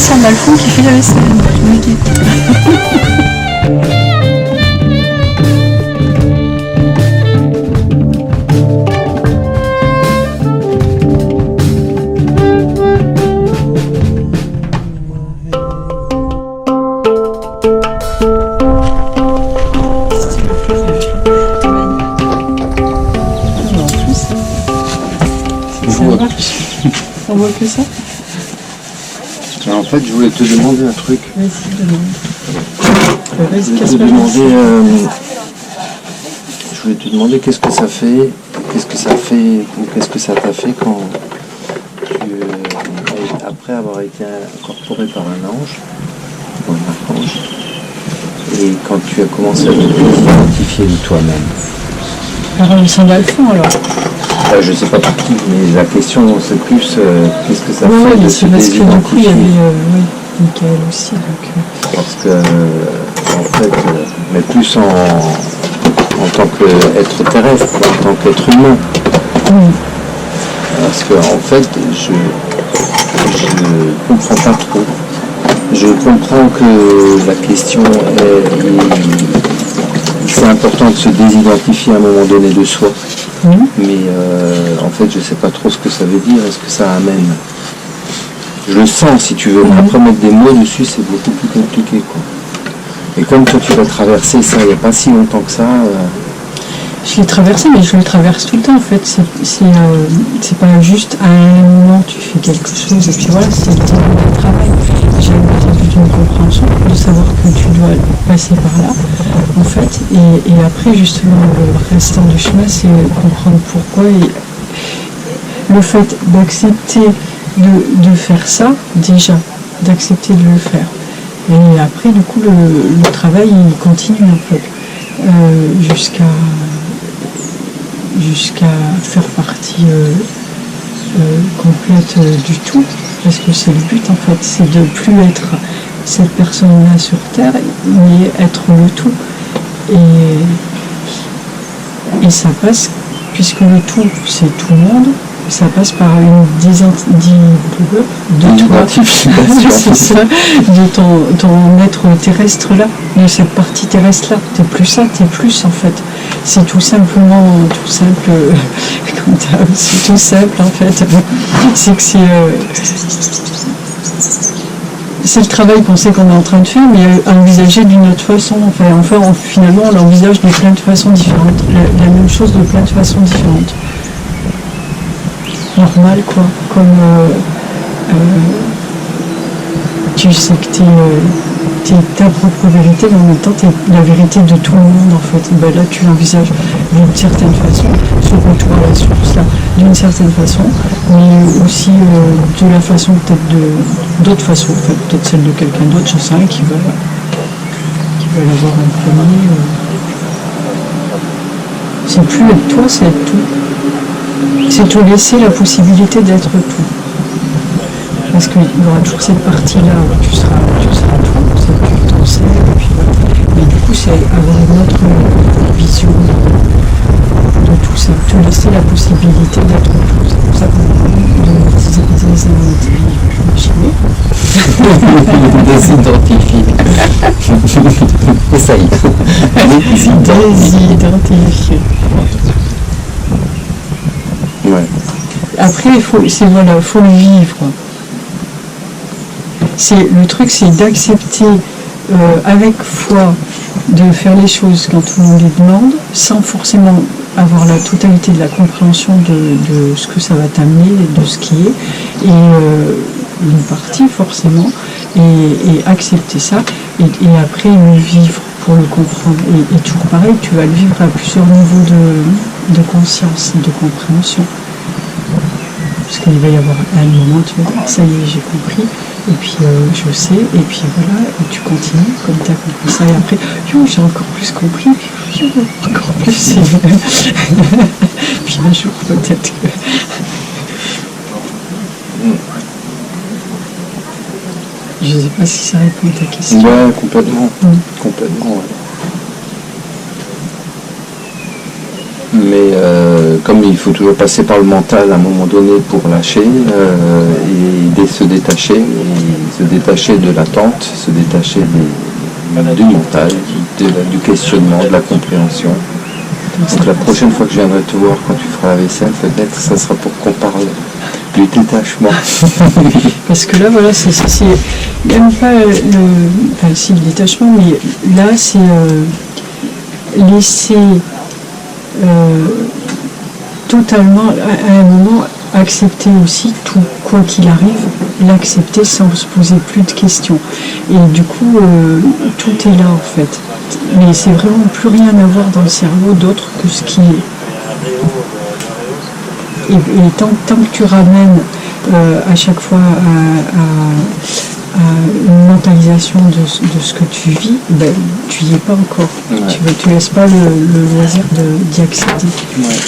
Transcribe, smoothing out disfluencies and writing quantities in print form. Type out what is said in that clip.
Vincent Malfond qui fait la vaisselle. Je me dis. On voit que ça. En fait, je voulais te demander un truc. Vas-y, demande. Vas-y, Je voulais te demander qu'est-ce que ça fait, ou qu'est-ce que ça t'a fait quand tu, après avoir été incorporé par un ange, ou un archange, et quand tu as commencé à te identifier de toi-même. Alors, on s'en va le fond alors. Je sais pas pour qui, mais la question c'est plus qu'est-ce que ça fait Oui, de c'est se parce que du coup il y avait désidentifier. Michael aussi. Donc, Parce que en fait, mais plus en tant qu'être terrestre, en tant qu'être humain. Parce que en fait, je comprends pas trop. Je comprends que la question est c'est important de se désidentifier à un moment donné de soi. Mais en fait, je sais pas trop ce que ça veut dire, est-ce que ça amène. Je le sens si tu veux, mais après mettre des mots dessus, c'est beaucoup plus compliqué, quoi. Et comme toi tu vas traverser ça il n'y a pas si longtemps que ça. Je l'ai traversé, mais je le traverse tout le temps en fait. C'est pas juste à un moment tu fais quelque chose et puis voilà, c'est le travail. J'ai toute une compréhension de savoir que tu dois passer par là, en fait. Et après, justement, le restant du chemin, c'est comprendre pourquoi. Et le fait d'accepter de faire ça, déjà, d'accepter de le faire. Et après, du coup, le travail, il continue, en fait, jusqu'à faire partie complète du tout, parce que c'est le but en fait, c'est de plus être cette personne-là sur Terre, mais être le tout. Et ça passe, puisque le tout, c'est tout le monde, ça passe par une c'est ça, de ton être terrestre là, de cette partie terrestre là. T'es plus ça, t'es plus en fait. C'est tout simplement, tout simple, comme c'est tout simple en fait. C'est que c'est le travail qu'on sait qu'on est en train de faire, mais envisagé d'une autre façon. Enfin, finalement, on l'envisage de plein de façons différentes. La même chose de plein de façons différentes. Normal quoi, comme tu sais que t'es ta propre vérité, mais en même temps t'es la vérité de tout le monde en fait. Et ben là tu l'envisages d'une certaine façon, ce retour à la source là, d'une certaine façon, mais aussi de la façon peut-être d'autres façons, en fait, peut-être celle de quelqu'un d'autre, j'en sais rien, qui va l'avoir imprimé. C'est plus être toi, c'est être tout. C'est te laisser la possibilité d'être tout. Parce qu'il y aura toujours cette partie-là où tu seras tout, c'est plus ton ser, et puis voilà. Mais du coup, c'est avoir une autre vision de tout ça, te laisser la possibilité d'être tout. C'est pour ça qu'on désidentifie. Essaye. Désidentifier. Ouais. Après, il faut le vivre. Le truc, c'est d'accepter avec foi de faire les choses quand on les demande, sans forcément avoir la totalité de la compréhension de ce que ça va t'amener, de ce qui est, et une partie forcément, et accepter ça, et après le vivre pour le comprendre. Et toujours pareil, tu vas le vivre à plusieurs niveaux de conscience, de compréhension. Parce qu'il va y avoir un moment, tu vas dire, ça y est, j'ai compris, et puis je sais, et puis voilà, et tu continues comme tu as compris ça, et après, j'ai encore plus compris, encore plus, puis un jour peut-être que... Je ne sais pas si ça répond à ta question. Ouais, complètement. Complètement, ouais. Mais comme il faut toujours passer par le mental à un moment donné pour lâcher et se détacher de l'attente, se détacher du mental, du questionnement, de la compréhension. Donc la prochaine fois que je viendrai te voir quand tu feras la vaisselle, peut-être ça sera pour qu'on parle du détachement. Parce que là, voilà, c'est même pas si le détachement, mais là, c'est laisser totalement, à un moment, accepter aussi tout, quoi qu'il arrive, l'accepter sans se poser plus de questions. Et du coup, tout est là, en fait. Mais c'est vraiment plus rien à voir dans le cerveau d'autre que ce qui est. Et tant que tu ramènes à chaque fois à une mentalisation de ce que tu vis, ben, tu n'y es pas encore. Ouais. Tu ne te laisses pas le loisir d'y accéder. Ouais.